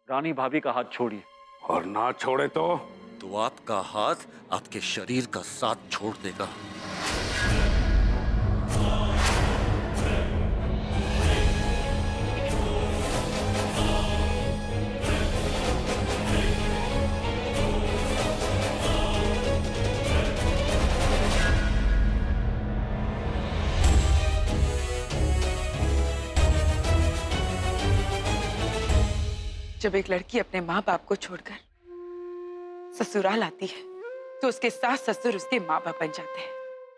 रानी भाभी का हाथ छोड़िए। और ना छोड़े तो आपका हाथ आपके शरीर का साथ छोड़ देगा। जब एक लड़की अपने माँ बाप को छोड़कर ससुराल आती है तो उसके सास ससुर उसके माँ बाप बन जाते हैं।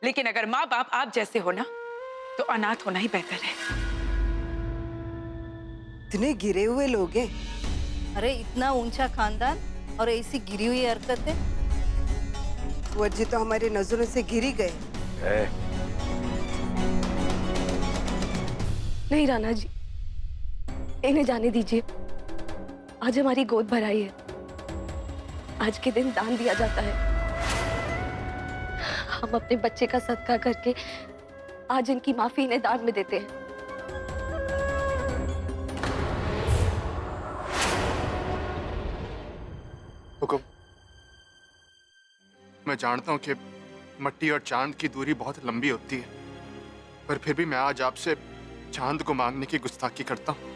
लेकिन अगर माँ बाप आप जैसे हो ना तो अनाथ होना ही बेहतर है। इतने गिरे हुए लोग हैं। अरे इतना ऊंचा खानदान और ऐसी गिरी हुई हरकतें। वज्जी तो हमारी नजरों से गिर ही गए। नहीं राणा जी, इन्हें जाने दीजिए। आज हमारी गोद भराई है। आज के दिन दान दिया जाता है। हम अपने बच्चे का सदका करके आज इनकी माफी इन्हें दान में देते हैं। हुकुम। मैं जानता हूं कि मट्टी और चांद की दूरी बहुत लंबी होती है, पर फिर भी मैं आज आपसे चांद को मांगने की गुस्ताखी करता हूं।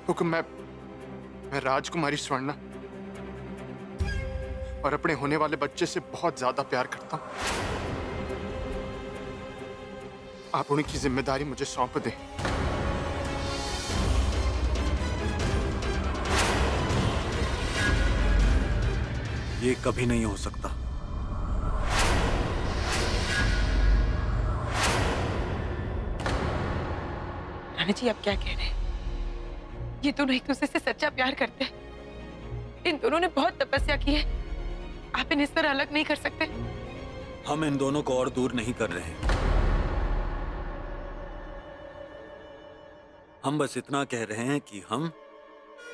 हुकुम, मैं राजकुमारी स्वर्णा और अपने होने वाले बच्चे से बहुत ज्यादा प्यार करता हूं। आप उनकी जिम्मेदारी मुझे सौंप दें। ये कभी नहीं हो सकता। राणा जी, आप क्या कह रहे हैं? ये दोनों एक दूसरे से सच्चा प्यार करते हैं। इन दोनों ने बहुत तपस्या की है। आप इन्हें इस तरह अलग नहीं कर सकते। हम इन दोनों को और दूर नहीं कर रहे हैं। हम बस इतना कह रहे हैं कि हम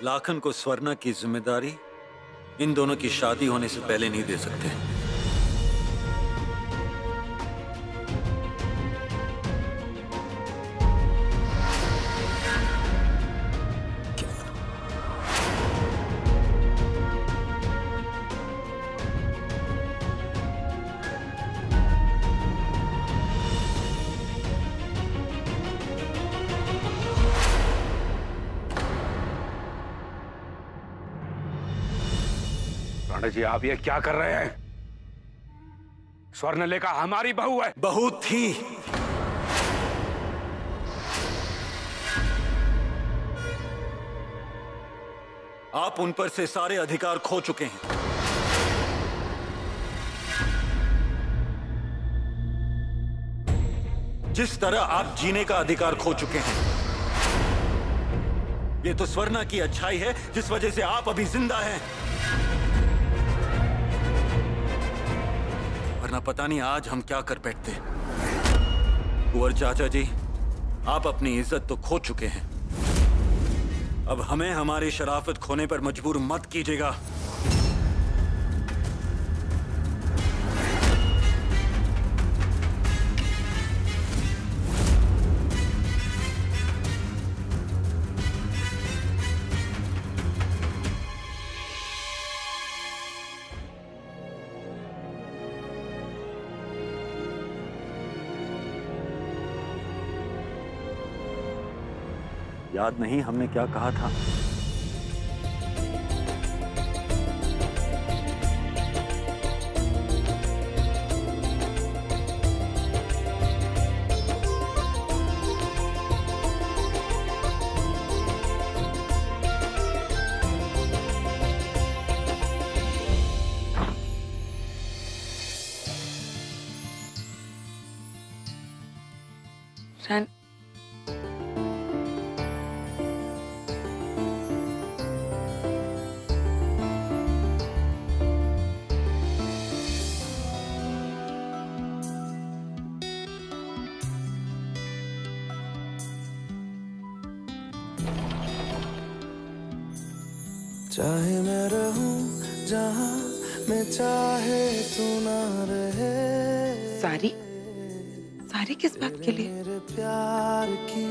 लाखन को स्वर्णा की जिम्मेदारी इन दोनों की शादी होने से पहले नहीं दे सकते। राणा जी, आप ये क्या कर रहे हैं? स्वर्णलेखा हमारी बहू है। बहू थी। आप उन पर से सारे अधिकार खो चुके हैं। जिस तरह आप जीने का अधिकार खो चुके हैं। ये तो स्वर्णा की अच्छाई है जिस वजह से आप अभी जिंदा हैं। वरना पता नहीं आज हम क्या कर बैठते। कुंवर चाचा जी, आप अपनी इज्जत तो खो चुके हैं। अब हमें हमारी शराफत खोने पर मजबूर मत कीजिएगा। याद नहीं हमने क्या कहा था? रान चाहे मैं रहूं जहां मैं चाहे तू ना रहे। सारी सारी किस बात के लिए? मेरे प्यार की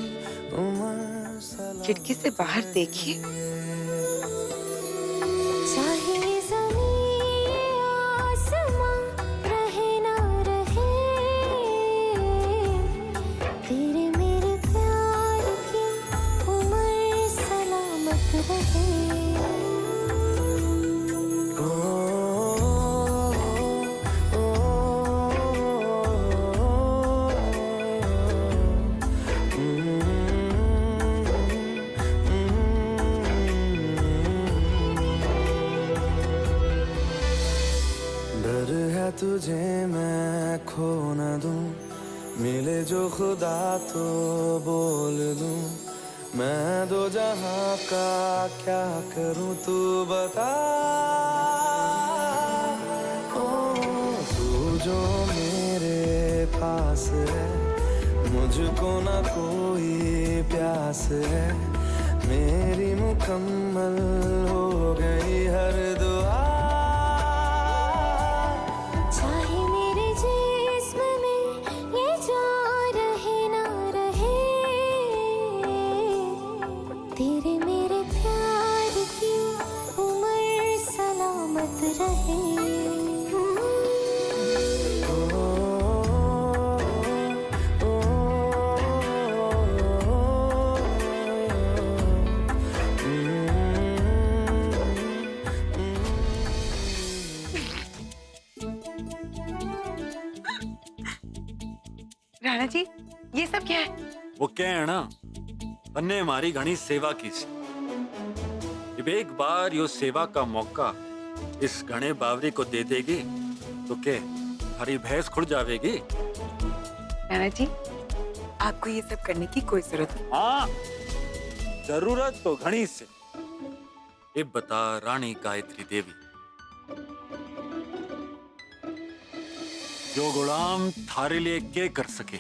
उम्र सलामत खिड़की से बाहर देखिए। चाहे ज़मीन आसमां रहे ना रहे, तेरे मेरे प्यार की उम्र सलामत रहे। डर है तुझे मैं खो न दूं, मिले जो खुदा तो बोल दूं, मैं दो जहां का क्या करूं तू बता। ओ तू जो मेरे पास है, मुझको ना कोई प्यास है, मेरी मुकम्मल हो गई हर दुआ। चाहे मेरे जिस्म में ये जान रहे ना रहे, तेरे मेरे प्यार की उम्र सलामत रहे। राणा जी, ये सब क्या है? वो क्या है ना, अन्ने हमारी घनी सेवा की सी। जब एक बार यो सेवा का मौका इस घने बावरी को दे देगी तो के हरी भैंस खुड़ जावेगी। राणा जी, आपको ये सब करने की कोई जरूरत नहीं। हाँ, जरूरत तो घनी से। ये बता रानी गायत्री देवी, जो गुलाम थारे लिए क्या कर सके?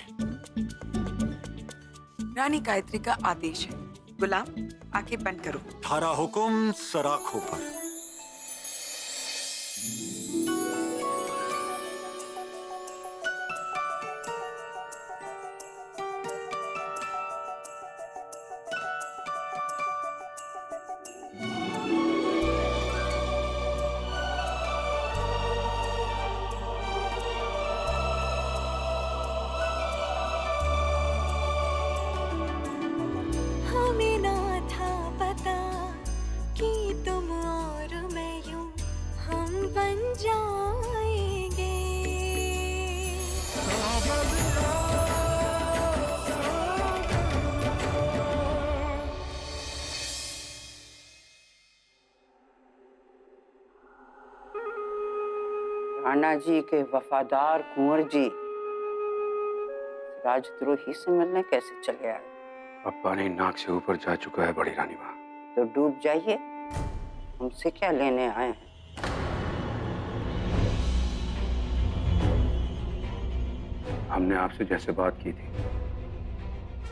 रानी गायत्री का आदेश है, गुलाम आंखें बंद करो। थारा हुकुम सराखों पर। हमें ना था पता कि तुम और मैं यूं हम बन जाएंगे। राणा जी के वफादार कुंवर जी राजद्रोही से मिलने कैसे चले आए? अब पानी नाक से ऊपर जा चुका है बड़ी रानी माँ। तो डूब जाइए, हमसे क्या लेने आए हैं? हमने आपसे जैसे बात की थी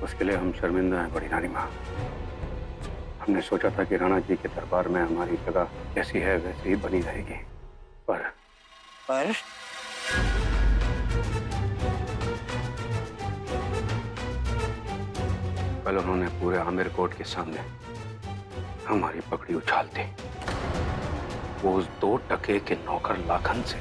उसके लिए हम शर्मिंदा हैं बड़ी रानी माँ। हमने सोचा था कि राणा जी के दरबार में हमारी जगह जैसी है वैसी ही बनी रहेगी, पर कल उन्होंने पूरे आमिर कोर्ट के सामने हमारी पगड़ी उछाल दी। वो उस 2 टके के नौकर लाखन से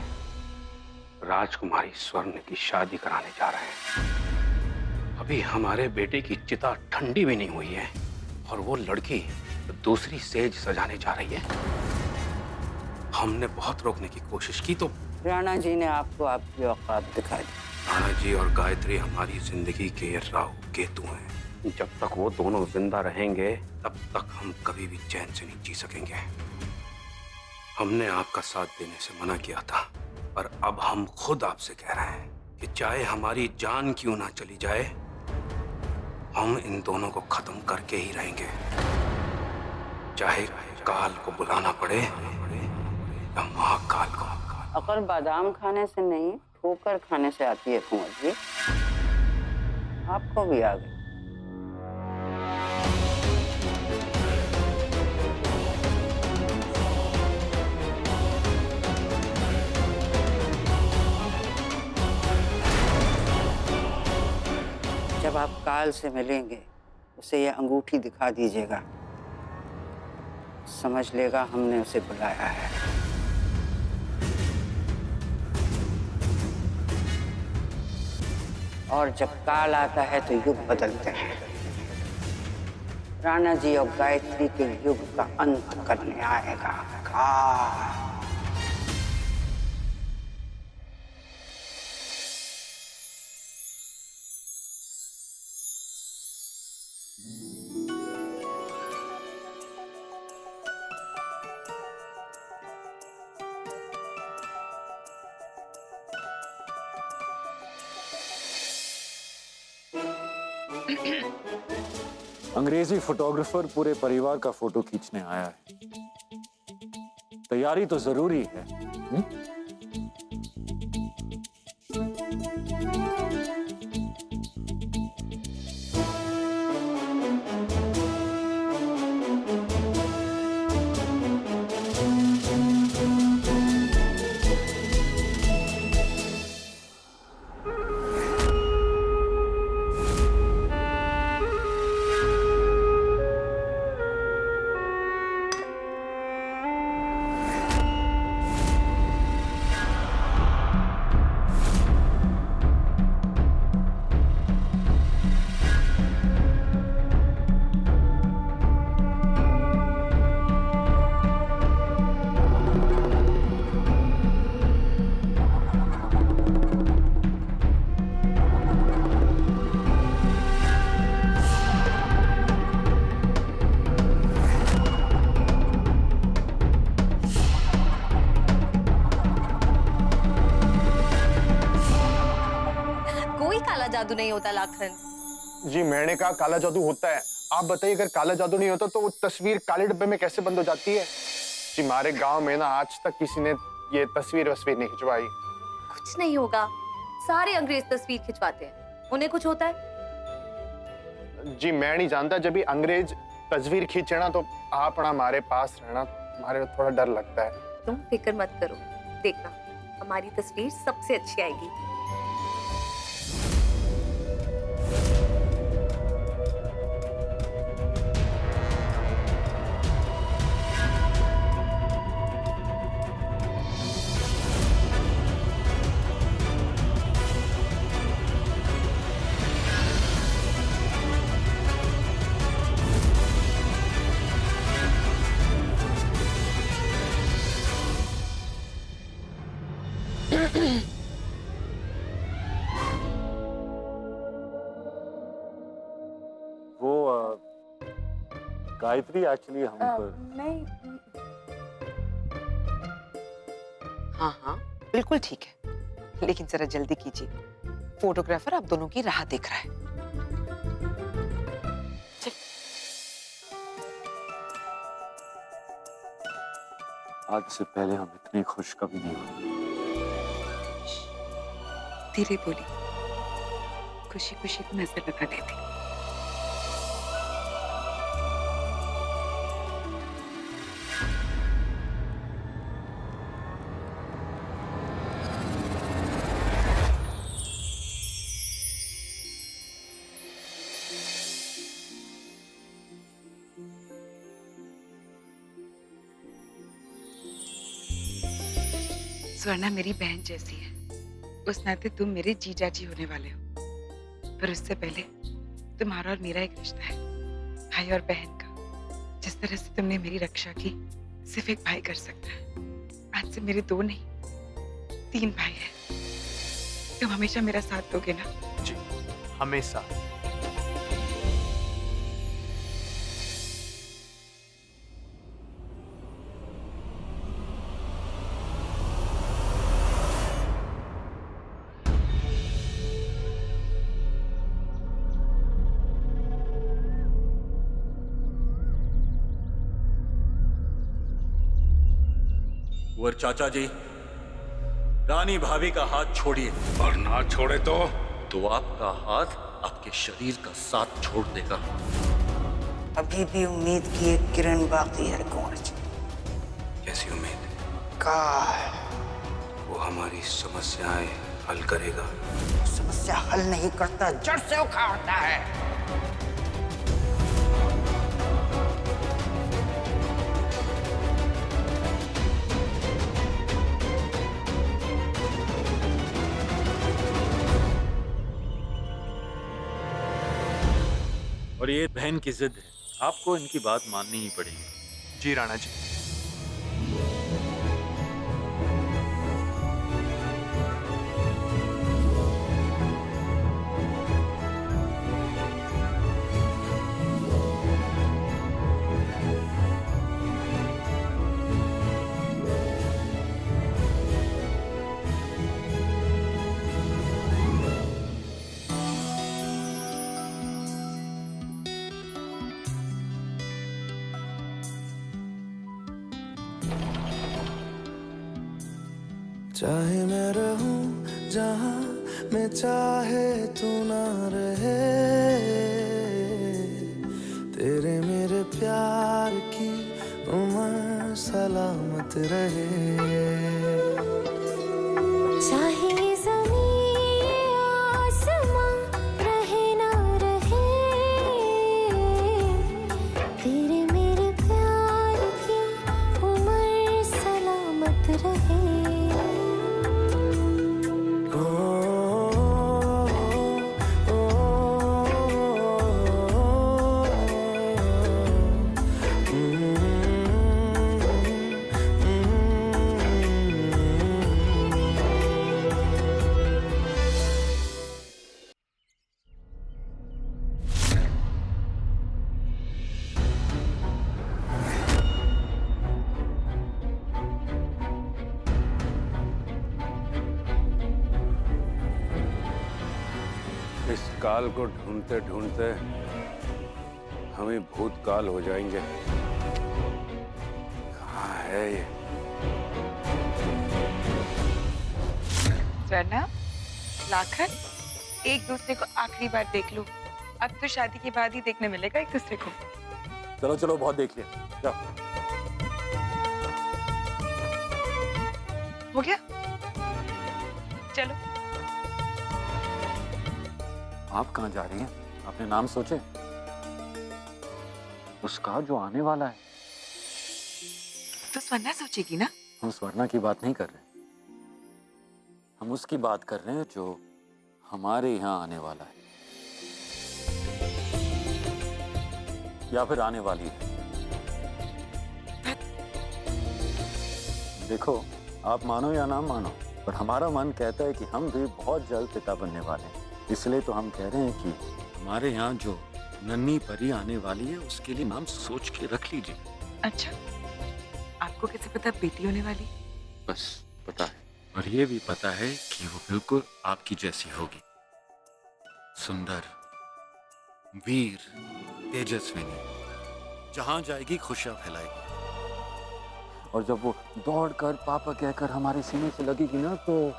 राजकुमारी स्वर्ण की शादी कराने जा रहे हैं। अभी हमारे बेटे की चिता ठंडी भी नहीं हुई है और वो लड़की दूसरी सेज सजाने जा रही है। हमने बहुत रोकने की कोशिश की तो राणा जी ने आपको आपकी औकात दिखा दी। राणा जी और गायत्री हमारी जिंदगी के राहु केतु हैं। जब तक वो दोनों जिंदा रहेंगे तब तक हम कभी भी चैन से नहीं जी सकेंगे। हमने आपका साथ देने से मना किया था, पर अब हम खुद आपसे कह रहे हैं कि चाहे हमारी जान क्यों ना चली जाए, हम इन दोनों को खत्म करके ही रहेंगे, चाहे काल को बुलाना पड़े या महाकाल को। अकल बादाम खाने से नहीं, ठोकर खाने से आती है कुंवर जी। आपको भी आ गई। जब आप काल से मिलेंगे उसे ये अंगूठी दिखा दीजिएगा, समझ लेगा हमने उसे बुलाया है। और जब काल आता है तो युग बदलते हैं। राणा जी और गायत्री के युग का अंत करने आएगा काल। अंग्रेजी फोटोग्राफर पूरे परिवार का फोटो खींचने आया है। तैयारी तो जरूरी है। जादू नहीं होता लाखन। जी मैंने कहा काला जादू होता है। आप बताइए अगर काला जादू नहीं होता तो वो तस्वीर काले डिब्बे में कैसे बंद हो जाती है? जी हमारे गांव में ना आज तक किसी ने ये तस्वीर नहीं खिंचवाई। कुछ नहीं होगा, सारे अंग्रेज तस्वीर खिंचवाते हैं, उन्हें कुछ होता है? जी मैं नहीं जानता, जब भी अंग्रेज तस्वीर खींचे ना तो आप ना हमारे पास रहना, हमारे थोड़ा डर लगता है। तुम फिक्र मत करो, देखना हमारी तस्वीर सबसे अच्छी आएगी। गायत्री एक्चुअली हम पर नहीं। हाँ हाँ बिल्कुल ठीक है, लेकिन जरा जल्दी कीजिए, फोटोग्राफर आप दोनों की राह देख रहा है। चल। आज से पहले हम इतने खुश कभी नहीं हुए। धीरे बोली, खुशी खुशी को नजर लगा देती। स्वर्णा मेरी बहन जैसी है, उस नाते तुम मेरे जीजा जी होने वाले हो, पर उससे पहले तुम्हारा और मेरा एक रिश्ता है, भाई और बहन का। जिस तरह से तुमने मेरी रक्षा की, सिर्फ एक भाई कर सकता है। आज से मेरे 2 नहीं 3 भाई हैं। तुम हमेशा मेरा साथ दोगे ना? जी हमेशा। और चाचा जी, रानी भाभी का हाथ छोड़िए। और ना छोड़े तो आपका हाथ आपके शरीर का साथ छोड़ देगा। अभी भी उम्मीद की एक किरण बाकी है कुंवर जी। कैसी उम्मीद? काल वो हमारी समस्याएं हल करेगा। समस्या समस्या हल नहीं करता, जड़ से उखाड़ता है। और ये बहन की जिद है, आपको इनकी बात माननी ही पड़ेगी। जी राणा जी। चाहे मैं रहूं जहां मैं चाहे तू ना रहे, तेरे मेरे प्यार की उम्र सलामत रहे। चाहे ज़मीन आसमां रहे ना रहे, तेरे मेरे प्यार की उम्र सलामत रहे। इस काल को ढूंढते ढूंढते हम ही भूतकाल हो जाएंगे। कहाँ है ये? स्वर्णा, लाखन, एक दूसरे को आखिरी बार देख लो। अब तो शादी के बाद ही देखने मिलेगा एक दूसरे को। चलो चलो, बहुत देख लिया, जाओ। हो गया? चलो। आप कहाँ जा रही हैं? आपने नाम सोचे? उसका जो आने वाला है। तो स्वर्णा सोचेगी ना। हम स्वर्णा की बात नहीं कर रहे, हम उसकी बात कर रहे हैं जो हमारे यहाँ आने वाला है या फिर आने वाली है। देखो, आप मानो या ना मानो, पर हमारा मन कहता है कि हम भी बहुत जल्द पिता बनने वाले हैं। इसलिए तो हम कह रहे हैं कि हमारे यहाँ जो नन्ही परी आने वाली है उसके लिए नाम सोच के रख लीजिए। अच्छा, आपको कैसे पता बेटी होने वाली? बस पता है, और ये भी पता है कि वो बिल्कुल आपकी जैसी होगी, सुंदर, वीर, तेजस्विनी, जहां जाएगी खुशियां फैलाएगी। और जब वो दौड़कर पापा कहकर हमारे सीने से लगेगी ना, तो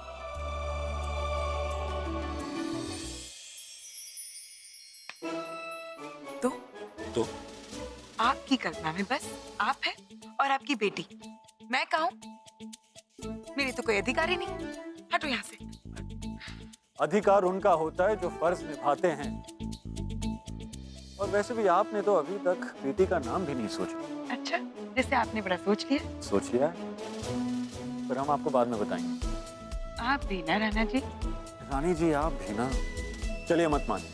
आपकी कल्पना में बस आप है और आपकी बेटी। मैं कहूं, मेरी तो कोई अधिकार ही नहीं। हटो यहाँ से। अधिकार उनका होता है जो फर्ज निभाते हैं। और वैसे भी आपने तो अभी तक बेटी का नाम भी नहीं सोचा। अच्छा, जैसे आपने बड़ा सोच लिया। सोच लिया है, पर हम आपको बाद में बताएंगे। आप भी ना राणा जी। रानी जी आप भी ना। चलिए मत मानिए,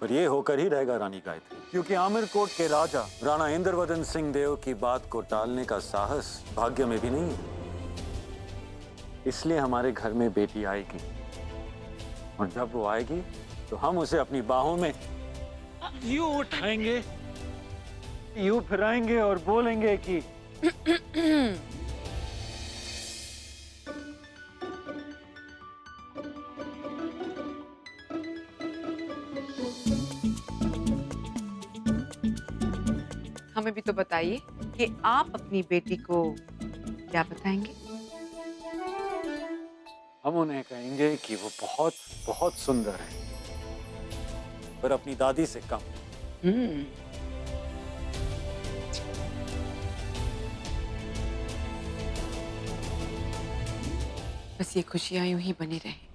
पर ये होकर ही रहेगा रानी गायत्री, क्योंकि आमिरकोट के राजा राणा इंद्रवदन सिंह देव की बात को टालने का साहस भाग्य में भी नहीं है। इसलिए हमारे घर में बेटी आएगी, और जब वो आएगी तो हम उसे अपनी बाहों में यूं उठाएंगे, यूं फिराएंगे और बोलेंगे कि हमें भी तो बताइए कि आप अपनी बेटी को क्या बताएंगे? हम उन्हें कहेंगे कि वो बहुत बहुत सुंदर है, पर अपनी दादी से कम। बस ये खुशियां यूं ही बनी रहे।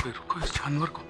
रुको इस जानवर को।